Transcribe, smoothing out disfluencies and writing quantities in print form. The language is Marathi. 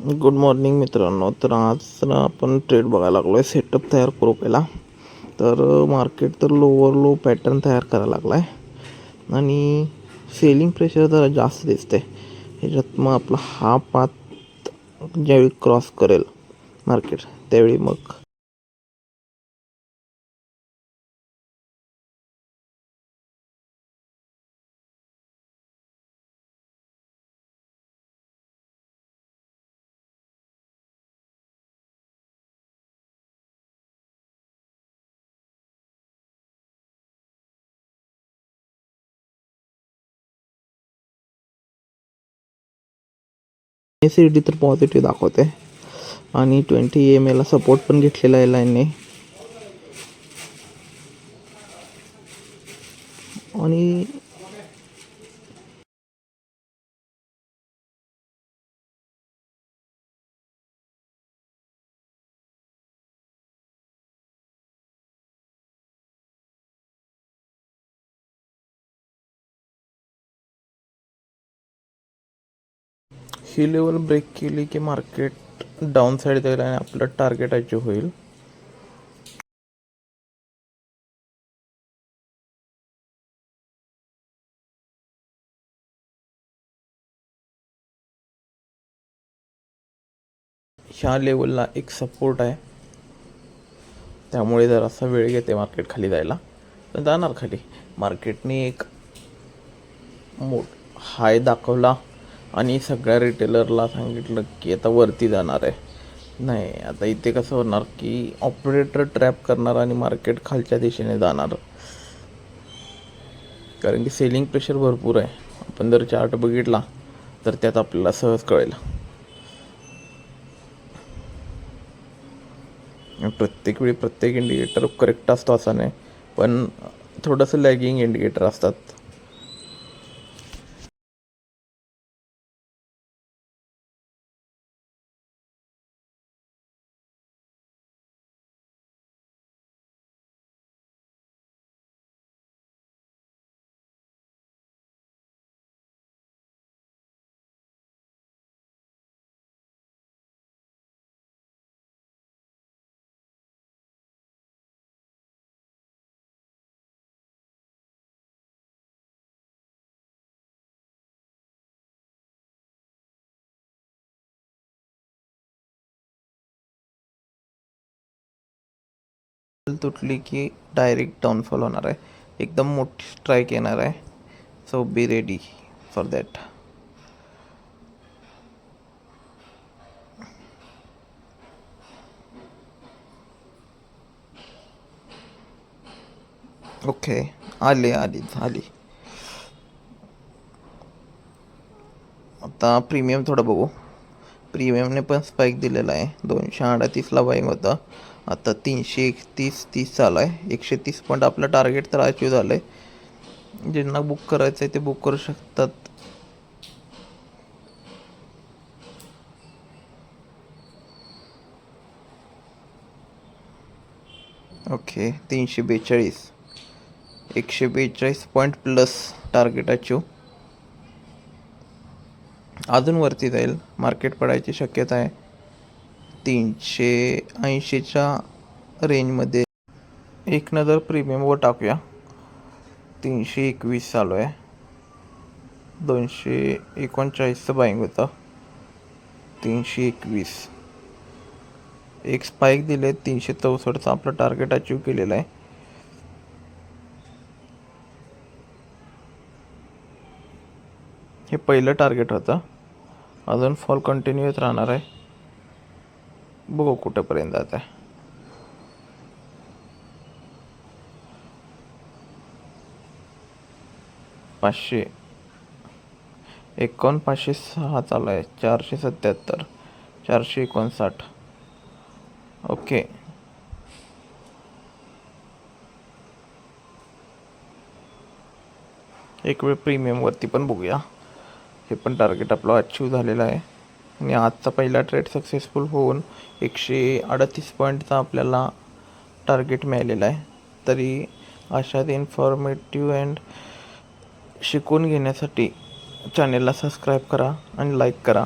गुड मॉर्निंग मित्रांनो. तर आज आपण ट्रेड बघायला लागलो आहे. सेटअप तयार करू पहिला. तर मार्केट तर लोवर लो पॅटर्न तयार करायला लागला आहे आणि सेलिंग प्रेशर जरा जास्त दिसते ह्याच्यात. मग आपला हा पाथ ज्यावेळी क्रॉस करेल मार्केट त्यावेळी मग SCD तर पॉझिटिव्ह दाखवते आणि 20 EMA ला सपोर्ट पण घेतलेला आहे लाईनने. आणि ही लेवल ब्रेक केली की मार्केट डाऊन साईड जाईल आणि आपलं टार्गेट अचीव्ह होईल. ह्या लेवलला एक सपोर्ट आहे, त्यामुळे जरासा वेळ घेते मार्केट खाली जायला, पण जाणार खाली. मार्केटने एक हाय दाखवला आणि सगळ्या रिटेलरला सांगितलं की आता वरती जाणार आहे. नाही, आता इथे कसं होणार की ऑपरेटर ट्रॅप करणार आणि मार्केट खालच्या दिशेने जाणार, कारण की सेलिंग प्रेशर भरपूर आहे. आपण जर चार्ट बघितला तर त्यात आपल्याला सहज कळेल. प्रत्येक वेळी प्रत्येक इंडिकेटर करेक्ट असतो असं नाही, पण थोडंसं लॅगिंग इंडिकेटर असतात. तुटली की डायरेक्ट डाऊनफॉल होणार आहे, एकदम मोठी स्ट्राईक येणार आहे. So be ready for that. Okay, आली. आता प्रीमियम थोडं बघू. प्रीमियमने पण स्पाईक दिलेला आहे. 238ला बाईंग होतं, आता 331-30 चालू आहे. 130 पॉईंट आपलं टार्गेट तर अचीव झालं आहे. ज्यांना बुक करायचं आहे ते बुक करू शकतात. Okay, 342, 142 point plus target achieve. अजून वरती जाईल, मार्केट पडायची शक्यता आहे 380च्या रेंजमध्ये. एक नजर प्रीमियमवर टाकूया. 321 चालू आहे, 239चं बाईंग होतं. 321 एक स्पाईक दिले, 364चं आपलं टार्गेट अचीव केलेलं आहे. हे पहिलं टार्गेट होतं. अजून फॉल कंटिन्यूच राहणार आहे, बघू कुठेपर्यंत जात आहे. 500 506 चालू आहे. 477, 459. ओके, एक वेळ प्रीमियमवरती पण बघूया. हे पण टार्गेट आपलं अचीव झालेलं आहे आणि आजचा पहिला ट्रेड सक्सेसफुल होऊन 138 पॉईंटचा आपल्याला टार्गेट मिळालेला आहे. तरी अशाच इन्फॉर्मेटिव्ह अँड शिकून घेण्यासाठी चॅनेलला सबस्क्राईब करा आणि लाईक करा.